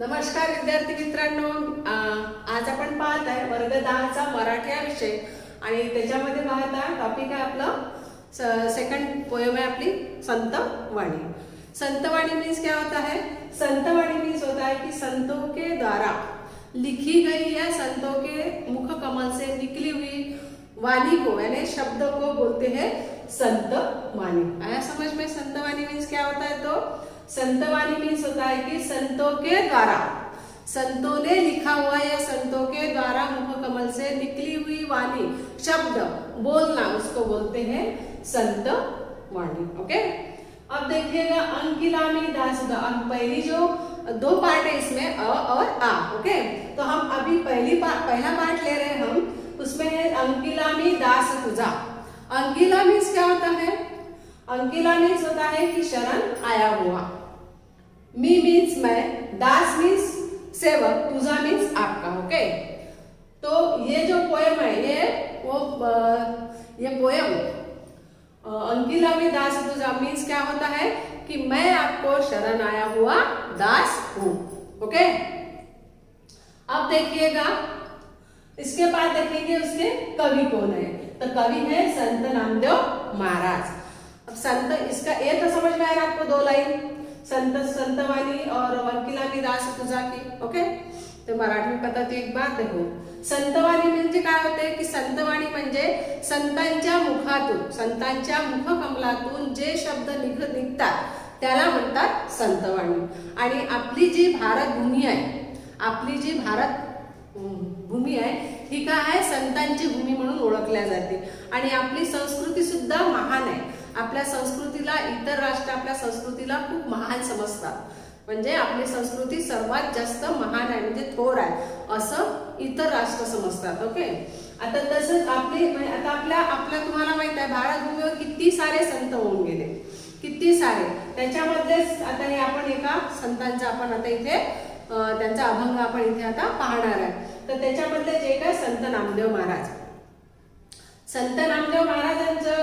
नमस्कार विद्यार्थी मित्रांनो, आज आपण पाहत आहे वर्ग 10 चा मराठी हा विषय आणि त्याच्यामध्ये पाहत आहे टॉपिक आहे आपलं सेकंड पोएम है आपली संत वाणी। संत वाणी मीन्स क्या होता है? संत वाणी मीन्स होता है कि संतों के द्वारा लिखी गई या संतों के मुख कमल से निकली हुई वाणी को यानी शब्द को बोलते हैं संत वाणी। आया समझ में? संत वाणी मीन्स क्या होता है? तो संत वाणी मीन्स होता है कि संतों के द्वारा, संतों ने लिखा हुआ या संतों के द्वारा मुख कमल से निकली हुई वाणी, शब्द बोलना, उसको बोलते हैं संत वाणी। ओके, अब देखिएगा अंकिलामी दासुदा। पहली जो दो पार्ट है इसमें अ और आ। ओके, तो हम अभी पहला पार्ट ले रहे हैं हम, उसमें है अंकिलामी दास तुझा। अंकिला मीन्स क्या होता है? अंकिला मीन्स होता है कि शरण आया हुआ। मी मीन्स मैं, दास मीन्स सेवक, तुझा मीन्स आपका। ओके, तो ये जो पोएम है ये पोएम अंकिला में दास तुझा मीन्स क्या होता है कि मैं आपको शरण आया हुआ दास हूं। ओके, अब देखिएगा इसके बाद देखेंगे उसके कवि कौन है। तो कवि है संत नामदेव महाराज। अब संत, इसका ये तो समझ में आ रहा है आपको, दो लाइन संत वाणी और अंकिलामी दास तुझा की। ओके, तो मराठी में पता तो एक बात देखो, संतवाणी म्हणजे काय होते की संतवाणी म्हणजे संतांच्या मुखातून, संतांच्या मुखकमलातून जे शब्द निघतात त्याला म्हणतात संतवाणी। आणि आपली जी भारत भूमी आहे, आपली जी भारत भूमी आहे ही काय आहे? संतांची भूमी म्हणून ओळखल्या जाते। आणि आपली संस्कृती सुद्धा महान आहे। आपल्या संस्कृतीला इतर राष्ट्र आपल्या संस्कृतीला खूप महान समजतात, म्हणजे आपली संस्कृती सर्वात जास्त महान आहे, म्हणजे थोर आहे असं इतर राष्ट्र समजतात। ओके, आता तसंच आता आपल्या तुम्हाला माहित आहे भारत भूमीवर किती सारे संत होऊन गेले, किती सारे। त्याच्यामध्येच आता हे आपण एका संतांचा आपण आता इथे त्यांचा अभंग आपण इथे आता पाहणार आहे। तर त्याच्यामधले जे काय संत नामदेव महाराज, संत नामदेव महाराजांच्या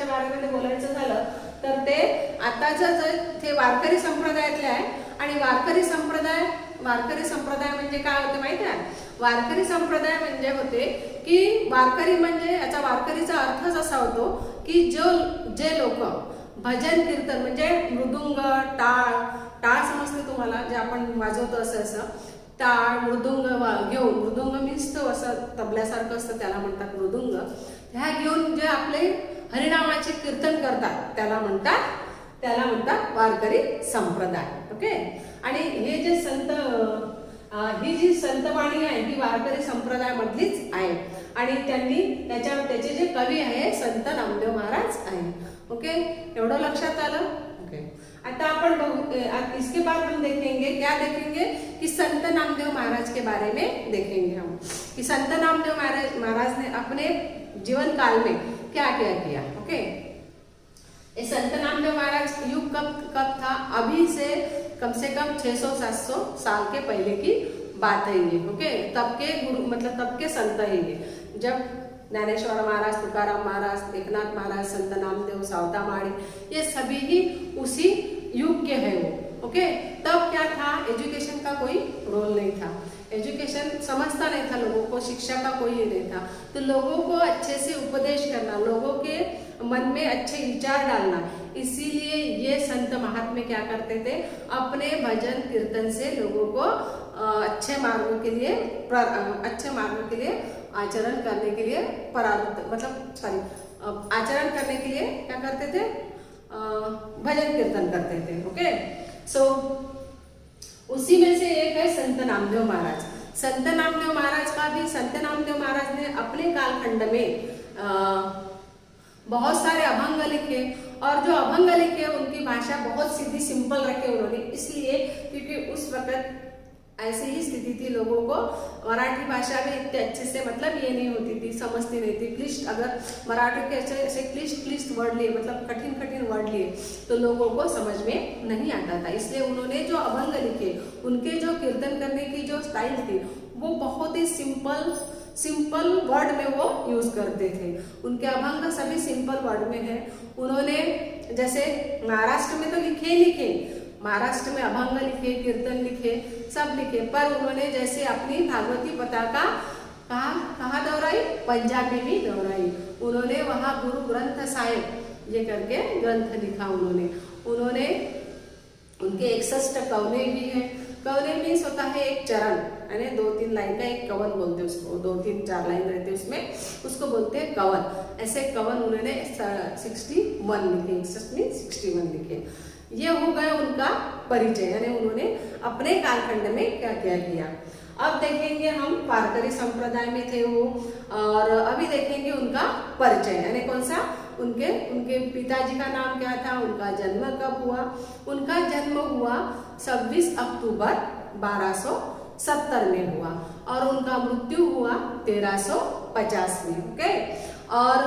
बारेमध्ये बोलायचं झालं तर ते आताचं ते वारकरी संप्रदायातले आहे। आणि वारकरी संप्रदाय म्हणजे काय होते माहिती आहे? वारकरी संप्रदाय म्हणजे होते की वारकरी म्हणजे याचा वारकरीचा अर्थच असा होतो की जे लोक भजन कीर्तन म्हणजे मृदुंग, टाळ समजते तुम्हाला, जे आपण वाजवतो असं टाळ मृदुंग घेऊन, मृदुंग मीन्स तो असं तबल्यासारखं असतं त्याला म्हणतात मृदुंग, ह्या घेऊन जे आपले हरिनामाचे कीर्तन करतात त्याला म्हणतात वारकरी संप्रदाय। ओके, आणि हे जे ही जी संतवाणी आहे ही वारकरी संप्रदायामधलीच आहे। आणि त्याचे जे कवी आहे संत नामदेव महाराज आहे। ओके, एवढं लक्षात आलं? ओके, आता अपन इसके बाद हम देखेंगे, क्या देखेंगे कि संत नामदेव महाराज के बारे में देखेंगे हम कि संत नामदेव महाराज ने अपने जीवन काल में क्या क्या किया। ओके, ये संत नामदेव महाराज युग कब था? अभी से कम 600-700 साल के पहले की बात है ये। ओके, तब के गुरु मतलब तब के संत है ये, जब ज्ञानेश्वर महाराज, तुकाराम महाराज, एकनाथ महाराज, संत नामदेव, सावता माड़ी, ये सभी ही उसी युग के हैं वो। ओके, तब क्या था? एजुकेशन का कोई रोल नहीं था, एजुकेशन समझता नहीं था लोगों को, शिक्षा का कोई ये नहीं था। तो लोगों को अच्छे से उपदेश करना, लोगों के मन में अच्छे विचार डालना, इसीलिए ये संत महात्मा क्या करते थे? अपने भजन कीर्तन से लोगों को अच्छे मार्गों के लिए आचरण करने के लिए आचरण करने के लिए क्या करते थे? भजन कीर्तन करते थे। ओके, सो उसी में से एक है संत नामदेव महाराज। संत नामदेव महाराज ने अपने कालखंड में बहुत सारे अभंग लिखे, और जो अभंग लिखे उनकी भाषा बहुत सीधी सिंपल रखे उन्होंने, इसलिए क्योंकि उस वक्त ऐसी ही स्थिति थी, लोगों को मराठी भाषा में इतने अच्छे से मतलब ये नहीं होती थी, समझती नहीं थी। क्लिष्ट, अगर मराठी के ऐसे क्लिष्ट वर्ड लिए, मतलब कठिन वर्ड लिए तो लोगों को समझ में नहीं आता था। इसलिए उन्होंने जो अभंग लिखे, उनके जो कीर्तन करने की जो स्टाइल थी वो बहुत ही सिंपल वर्ड में वो यूज करते थे। उनके अभंग सभी सिंपल वर्ड में है। उन्होंने जैसे महाराष्ट्र में तो लिखे, महाराष्ट्र में अभंग लिखे, कीर्तन लिखे, सब लिखे, पर उन्होंने जैसे अपनी भागवती पताका कहाँ दोहराई, पंजाब में भी दोहराई। उन्होंने वहाँ गुरु ग्रंथ साहिब ये करके ग्रंथ लिखा उन्होंने उनके 61 कवने भी हैं। कवने मीन्स होता है एक चरण, यानी 2-3 लाइन का एक कवन बोलते हैं उसको, 2-3-4 लाइन रहते हैं उसमें, उसको बोलते हैं कवन। ऐसे कवन उन्होंने 61 लिखे, 61 लिखे। ये हो गया उनका परिचय, यानी उन्होंने अपने कालखंड में क्या क्या किया। अब देखेंगे हम वारकरी संप्रदाय में थे वो, और अभी देखेंगे उनका परिचय, यानी कौन सा, उनके पिताजी का नाम क्या था, उनका जन्म कब हुआ। उनका जन्म हुआ 26 अक्टूबर 1270 में हुआ, और उनका मृत्यु हुआ 1350 में। ओके, और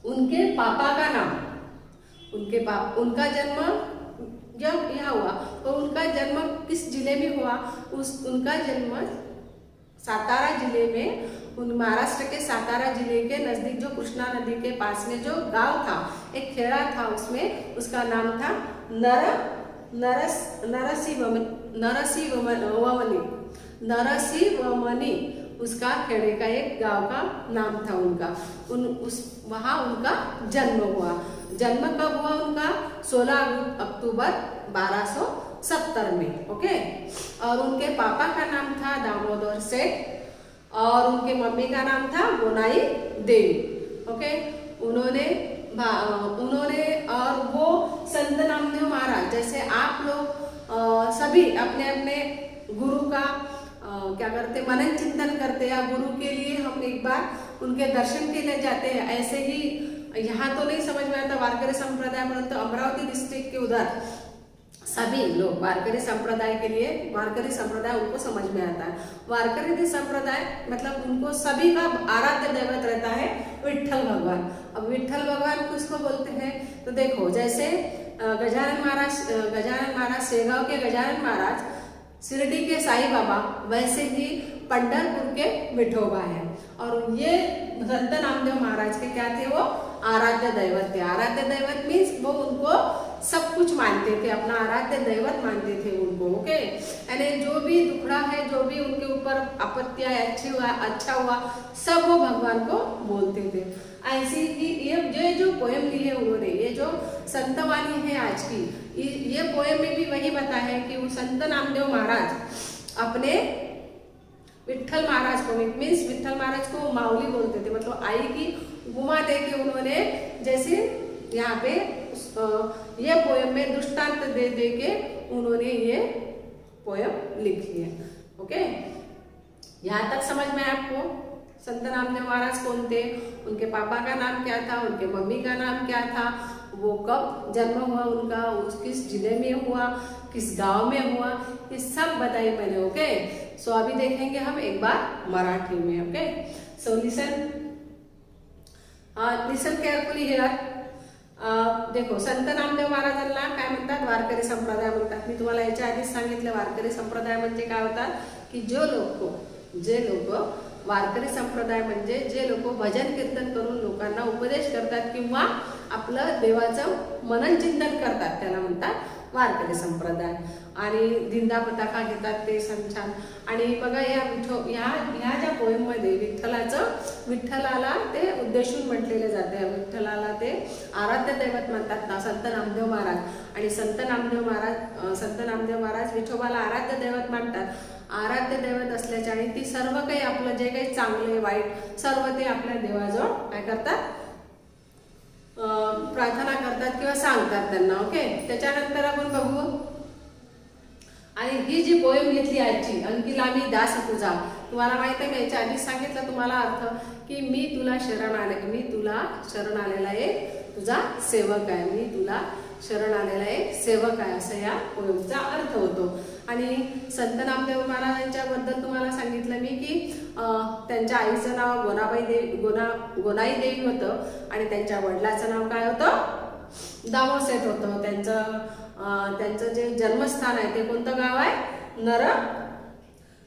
उनके पापा का नाम, उनका जन्म जब यहाँ हुआ, तो उनका जन्म किस जिले में हुआ, उनका जन्म सातारा जिले में, महाराष्ट्र के सातारा जिले के नजदीक जो कृष्णा नदी के पास में जो गांव था, एक खेड़ा था, उसमें उसका नाम था नरसिंहवमनी, उसका खेड़े का एक गांव का नाम था उनका। वहाँ उनका जन्म हुआ। जन्म कब हुआ उनका, 16 अक्टूबर 1270 में। ओके, और उनके पापा का नाम था दामोदर सेठ, और उनके मम्मी का नाम था गोनाई देवी। ओके, उन्होंने और वो संत नामदेव महाराज, जैसे आप लोग सभी अपने अपने गुरु का क्या करते, मनन चिंतन करते, या गुरु के लिए हम एक बार उनके दर्शन के लिए जाते हैं, ऐसे ही यहाँ तो नहीं समझ में आता वारकरी संप्रदाय, परंतु अमरावती डिस्ट्रिक्ट के उधर सभी लोग वारकरी संप्रदाय के लिए, वारकरी संप्रदाय उनको समझ में आता है। वारकरी संप्रदाय मतलब उनको सभी का आराध्य दैवत रहता है विठ्ठल भगवान। अब विठ्ठल भगवान किसको बोलते हैं, तो देखो जैसे गजानन महाराज शेगांव के गजानन महाराज, शिरडी के साईं बाबा, वैसे ही पंढरपुर के विठोबा है। और ये संत नामदेव महाराज के क्या थे, वो आराध्य दैवत थे। आराध्य दैवत मीन्स वो उनको सब कुछ मानते थे, अपना आराध्य दैवत मानते थे उनको। ओके, यानी जो भी दुखड़ा है, जो भी उनके ऊपर आपत्ति आई, अच्छा हुआ, सब वो भगवान को बोलते थे। ऐसी ही ये जो पोएम ली है उन्होंने, ये जो संतवाणी है आज की, ये पोएम में भी वही बताया है कि वो संत नामदेव महाराज अपने विठ्ठल महाराज को, मीन्स विठ्ठल महाराज को माऊली बोलते थे, मतलब आई की गुमा दे के उन्होंने, जैसे यहाँ पे ये पोएम में दृष्टांत दे के उन्होंने ये पोएम लिखी है। ओके, यहाँ तक समझ में आपको संत नामदेव महाराज कौन थे, उनके पापा का नाम क्या था, उनके मम्मी का नाम क्या था, वो कब जन्म हुआ उनका, किस जिले में हुआ, किस गांव में हुआ, ये सब बताई मैंने। ओके, सो अभी देखेंगे हम एक बार मराठी में। Okay, so listen carefully here. देखो, संत नामदेव महाराजांना काय म्हणतात, वारकरी संप्रदाय म्हणतात। मी तुम्हाला याच्या आधीच सांगितलं वारकरी संप्रदाय म्हणजे काय होतात, की जे लोक वारकरी संप्रदाय म्हणजे जे लोक भजन कीर्तन करून लोकांना उपदेश करतात किंवा आपलं देवाचं मनन चिंतन करतात, त्याला म्हणतात वारकरी संप्रदाय। आणि दिंडा पताका घेतात ते छान। आणि बघा ह्या ज्या पोएममध्ये विठ्ठलाला ते उद्देशून म्हटलेले जाते, विठ्ठलाला ते आराध्य दैवत म्हणतात ना संत नामदेव महाराज। आणि संत नामदेव महाराज विठोबाला आराध्य दैवत मानतात। आराध्य दैवत असल्याचे आणि ती सर्व काही आपलं जे काही चांगले वाईट सर्व ते आपल्या देवाजवळ काय करतात, प्रार्थना करतात किंवा सांगतात त्यांना। ओके, त्याच्यानंतर आपण बघू। आणि ही जी पोएम घेतली आजची, अंकिला मी दास तुझा, तुम्हाला माहिती आहे, मी याच्या आधी सांगितलं तुम्हाला अर्थ, की मी तुला शरण आलेला एक तुझा सेवक आहे, मी तुला शरण आलेला एक सेवक आहे, असं या पोएमचा अर्थ होतो। आणि संत नामदेव महाराजांच्या बद्दल तुम्हाला सांगितलं मी की त्यांच्या आईचं नाव गोनाई देवी होतं आणि त्यांच्या वडिलाचं नाव काय होतं, दामोसेठ होतं। त्यांचं जे जन्मस्थान आहे ते कोणतं गाव आहे,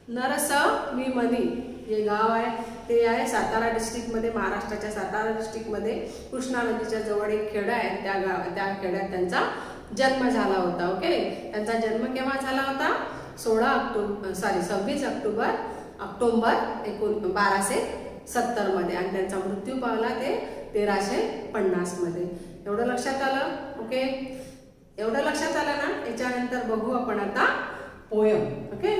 नरसिंहवमनी हे गाव आहे, ते आहे सातारा डिस्ट्रिक्टमध्ये, महाराष्ट्राच्या सातारा डिस्ट्रिक्टमध्ये कृष्णा नदीच्या जवळ एक खेडा आहे, त्या खेड्यात त्यांचा जन्म झाला होता. ओके, त्यांचा जन्म केव्हा झाला होता? 26 ऑक्टोबर 1270 मध्ये आणि त्यांचा मृत्यू पावला ते 1350 मध्ये. एवढं लक्षात आलं? ओके, एवढं लक्षात आलं ना? याच्यानंतर बघू आपण आता पोयम. ओके,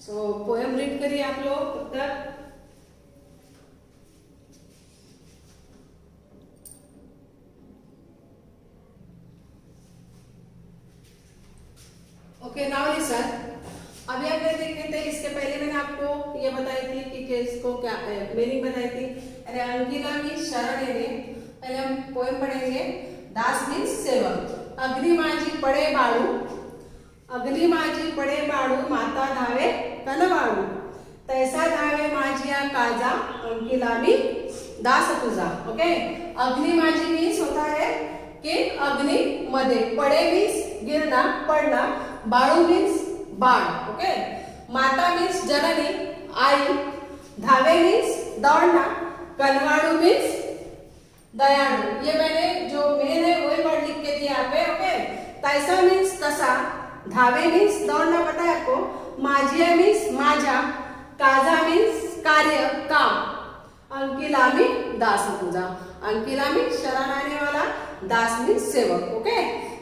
सो पोयम रीड करिए आप लोग. उत्तर ओके, नाउ लिसन. अभी आप देखें थे, इसके पहले मैंने आपको ये बताई थी कि इसको क्या मीनिंग बताई थी. अरे अंकिता मी शरण येणे. पहले हम पोएम पढ़ेंगे. दास मीन्स सेवक. अग्नि माझी पडे बाळू, अग्नि माझी पडे बाळू, माता धावे कनवाळू, तैसा धावे माझिया काजा, अंकिला मी दास तुझा. ओके, अग्नि माझी मीन्स होता है कि अग्नि मध्ये, पडे मीन्स गिरना पडना, बाळू मीन्स बाण. ओके, माता मीन्स जननी आई, धावे मीन्स दौड़ना, कनवाड़ू मीन्स दयालु. ये मैंने जो मेन है वही वर्ड लिख के दिया यहाँ पे. ओके, तैसा मीन्स तसा, धावे मीन्स दौड़ना पता है आपको, माझिया मीन्स माझा, काजा मीन्स कार्य काम, अंकिला मी दास तुझा. अंकिला मी शरण आने वाला, दास मीन्स सेवक. ओके,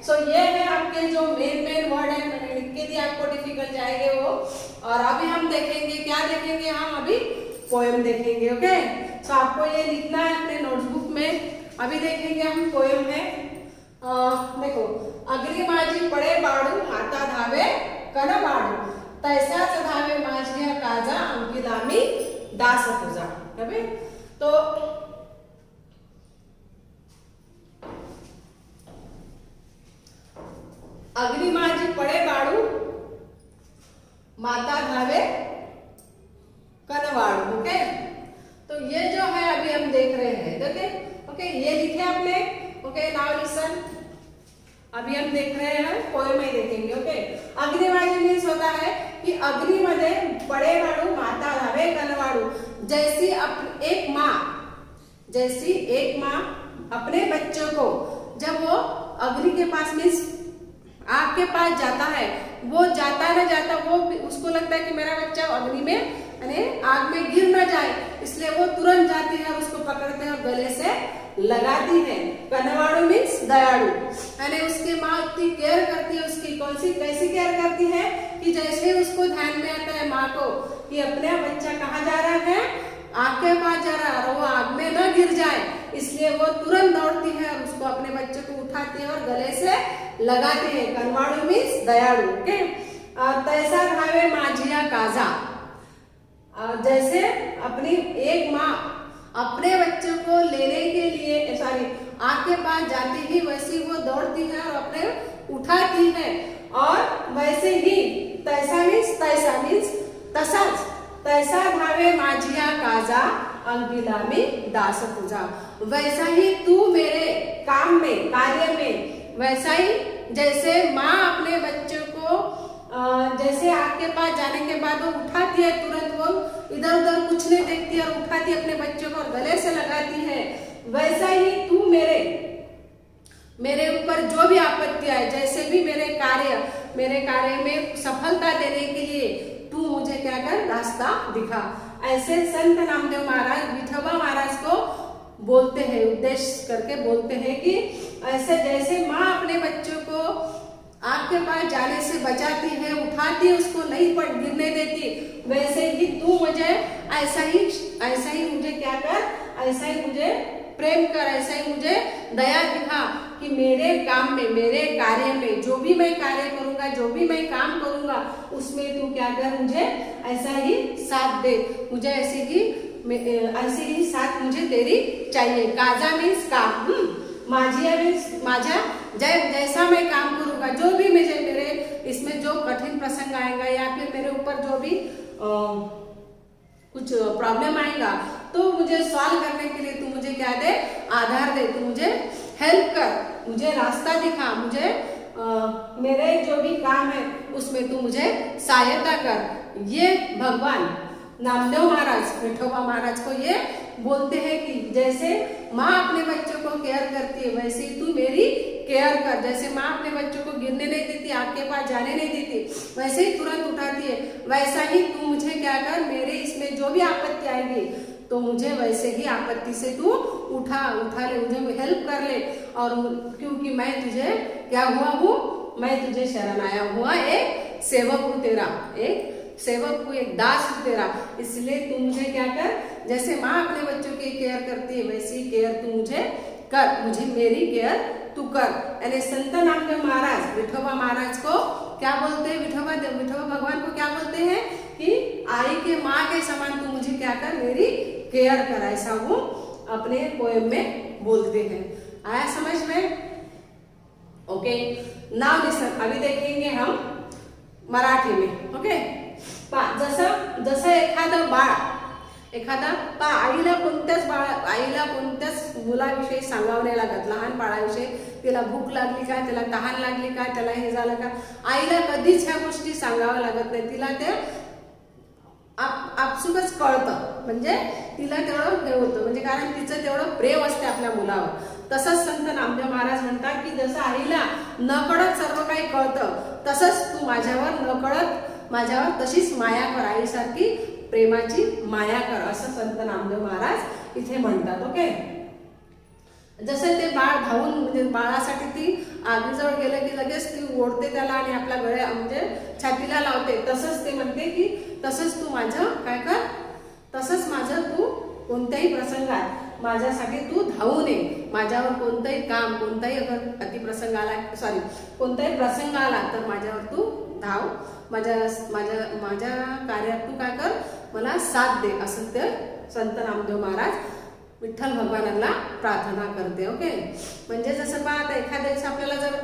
सो ये है आपके जो मेन वर्ड है, मैंने लिख के दिया आपको, डिफिकल्ट जाएंगे वो. और अभी हम देखेंगे, क्या देखेंगे हम अभी? पोएम देखेंगे. ओके, सो आपको ये लिखना है अपने नोटबुक में. अभी देखेंगे हम पोएम है. देखो, अग्नि माझी पडे बाळू, माता धावे कनवाळू, तैसाच धावे माझिया काजा, अंकिला मी दास तुझा. तो अग्नि माझी पडे बाळू, माता धावे कनवाड़ू. ओके, तो ये जो है अभी हम देख रहे हैं. देखिए, ओके, ये लिखे आपने. Okay, now listen. अभी हम देख रहे हैं पोएम में देखेंगे. ओके, अग्नि माझी मीन्स होता है कि अग्नि मध्ये पडे बाळू, माता धावे कनवाड़ू. जैसी एक माँ अपने बच्चों को, जब वो अग्नि के पास मीन्स आग के पास जाता है, वो जाता ना जाता, वो उसको लगता है कि मेरा बच्चा अग्नि में यानी आग में गिर ना जाए, इसलिए वो तुरंत जाती है, उसको पकड़ते हैं और गले से लगाती है. कनवाड़ू मीन्स दयालु, यानी उसकी माँ उतनी केयर करती है उसकी. कौन सी कैसी केयर करती है कि जैसे उसको ध्यान में आता है माँ को कि अपना बच्चा कहाँ जा रहा है, आग के पास जा रहा है, और वो आग में न गिर जाए, इसलिए वो तुरंत दौड़ती है और उसको अपने बच्चे को उठाती है और गले से लगाते हैं. कनवाड़ू मीन्स दयालु. ओके, तैसा धावे माझिया काजा, जैसे अपनी एक माँ अपने बच्चे को लेने के लिए आग के पास जाती ही वैसी वो दौड़ती है और अपने उठाती है. और वैसे ही तैसा मीन्स तसाच, तैसा धावे माझिया काजा, अंकिला मी दास तुझा. वैसा ही तू मेरे काम में, कार्य में, वैसा ही जैसे माँ अपने बच्चों को जैसे आग के पास जाने के बाद वो उठाती है, तुरंत वो इधर उधर कुछ नहीं देखती और उठाती है अपने बच्चों को और गले से लगाती है, वैसा ही तू मेरे ऊपर जो भी आपत्ति आए, जैसे भी मेरे कार्य में सफलता देने के लिए तू मुझे क्या कर, रास्ता दिखा. ऐसे संत नामदेव महाराज विठोबा महाराज को बोलते हैं, उद्देश्य करके बोलते हैं कि ऐसे जैसे माँ अपने बच्चों को आग के पास जाने से बचाती है, उठाती है, उसको नहीं गिरने देती, वैसे ही तू मुझे ऐसा ही मुझे क्या कर, ऐसा ही मुझे प्रेम कर, ऐसा ही मुझे दया दिखा कि मेरे काम में, मेरे कार्य में, जो भी मैं कार्य करूंगा, जो भी मैं काम करूंगा, उसमें तू क्या कर, मुझे ऐसा ही साथ दे, मुझे ऐसे ही साथ मुझे तेरी चाहिए. काजा मीन्स काम, माझिया मीन्स माझा, जैसा मैं काम करूंगा, जो भी मुझे मेरे इसमें जो कठिन प्रसंग आएगा या फिर मेरे ऊपर जो भी कुछ प्रॉब्लम आएगा, तो मुझे सॉल्व करने के लिए तू मुझे क्या दे, आधार दे, तू मुझे हेल्प कर, मुझे रास्ता दिखा, मुझे मेरे जो भी काम है उसमें तू मुझे सहायता कर. ये भगवान नामदेव महाराज, विठोबा महाराज को ये बोलते हैं कि जैसे माँ अपने बच्चों को केयर करती है, वैसे तू मेरी केयर कर। जैसे माँ अपने बच्चों को गिरने नहीं देती, आग के पास जाने नहीं देती, वैसे ही तुरंत उठाती है, वैसा ही तू मुझे क्या कर, मेरे इसमें जो भी आपत्ति आएगी तो मुझे वैसे ही आपत्ति से तू उठा ले, मुझे हेल्प कर ले। और क्योंकि मैं तुझे क्या हुआ हूँ, मैं तुझे शरण आया हुआ एक सेवक हूँ तेरा, एक सेवक हूँ, एक दास हूँ तेरा, इसलिए तू मुझे क्या कर, जैसे माँ अपने बच्चों की केयर करती है वैसी केयर तू मुझे कर, मुझे मेरी केयर तू कर। यानी संत नामदेव महाराज विठोबा महाराज को क्या बोलते हैं, विठोबा भगवान को क्या बोलते हैं कि आई के माँ के समान तू मुझे क्या कर, मेरी केयर कर, ऐसा वो अपने पोएम में बोलते हैं। आया समझ में? ओके, नाउ लिसन, अभी देखेंगे हम मराठी में। ओके, जसं एखादा आईला कोणत्याच मुलाविषयी सांगावं नाही लागत, लहान बाळाविषयी, त्याला भूक लागली का, त्याला तहान लागली का, त्याला हे झालं का, आईला कधीच ह्या गोष्टी सांगाव्या लागत नाही, तिला ते आपसुकच कळतं, म्हणजे तिला तेवढं हे होतं, म्हणजे कारण तिचं तेवढं प्रेम असते आपल्या मुलावर. तसंच संत नामदेव महाराज म्हणतात की जसं आईला नकळत सर्व काही कळतं, तसंच तू माझ्यावर नकळत माझ्यावर तशीच माया कर, आईसारखी प्रेमाची माया कर, असं संत नामदेव महाराज इथे म्हणतात. ओके, जसं ते बाळ धावून, म्हणजे बाळासाठी ती आगीजवळ गेलं की लगेच ती ओढते त्याला आणि आपल्या गळ्या म्हणजे छातीला लावते, तसंच ते म्हणते की तसंच तू माझं काय कर, तसंच माझं तू कोणत्याही प्रसंगात माझ्यासाठी तू धावून ये, माझ्यावर कोणतंही काम, कोणताही अगर अतिप्रसंग आला, कोणताही प्रसंग आला तर माझ्यावर तू धाव, माझ्या कार्यात तू काय कर, मला साथ दे, असं ते संत नामदेव महाराज विठ्ठल भगवानांना प्रार्थना करते. ओके, म्हणजे जसं पहा आता एखाद्या दिवशी आपल्याला जर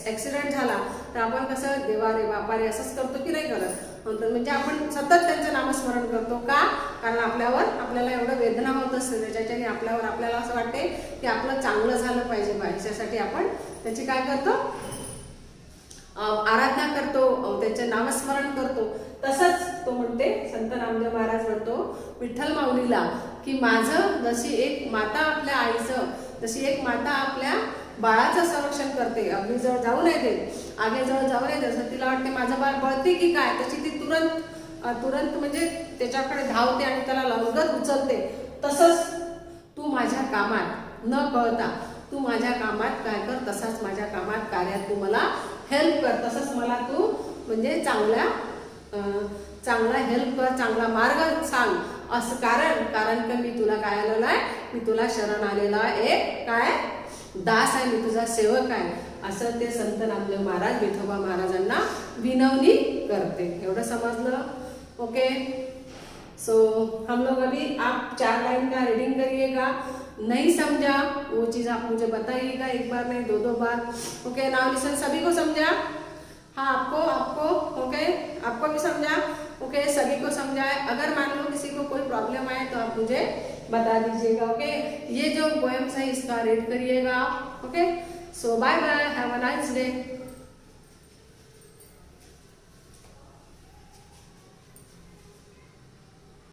ऍक्सिडेंट झाला तर आपण कसं देवा रे बापा रे असंच करतो की नाही करत, म्हणजे आपण सतत त्यांचं नामस्मरण करतो का, कारण आपल्याला एवढं वेदना होत असते त्याच्याने आपल्याला असं वाटते की आपलं चांगलं झालं पाहिजे बा, याच्यासाठी आपण त्याची काय करतो, आराधना करतो, त्याचे नामस्मरण करतो. तसंच तो म्हणते, संत नामदेव महाराज म्हणतो विठ्ठल माऊलीला की माझं जशी एक माता आपल्या आईचं, जशी एक माता आपल्या बाळाचं संरक्षण करते, अग्नीजवळ जाऊ नये देत, आगीजवळ जाऊ नये देत, जसं तिला वाटते माझं बाळ बळते की काय, तशी ती तुरंत म्हणजे त्याच्याकडे धावते आणि त्याला लवकर उचलते. तसंच तू माझ्या कामात न कळता तू माझ्या कामात काय कर, तसाच माझ्या कामात कार्यात तू मला हेल्प कर, तसंच मला तू म्हणजे चांगला हेल्प कर, चांगला मार्ग सांग, असं कारण का मी तुला काय आलेला आहे, मी तुला शरण आलेला एक काय दास आहे, मी तुझा सेवक आहे, असं ते संत नामदेव महाराज विठोबा महाराजांना विनवणी करते. एवढं समजलं? ओके, सो हम लोग अभी आप 4 लाइन का रीडिंग करिएगा, नहीं समझा वो चीज़ आप मुझे बताइएगा, एक बार नहीं 2-2 बार. ओके, नाउ लिसन, सभी को समझा? हाँ, आपको ओके, आपको भी समझा? ओके, सभी को समझा है. अगर मान लो किसी को कोई प्रॉब्लम आए तो आप मुझे बता दीजिएगा. ओके, ये जो पोएम्स है इसका रीड करिएगा. Okay, so bye bye, have a nice day.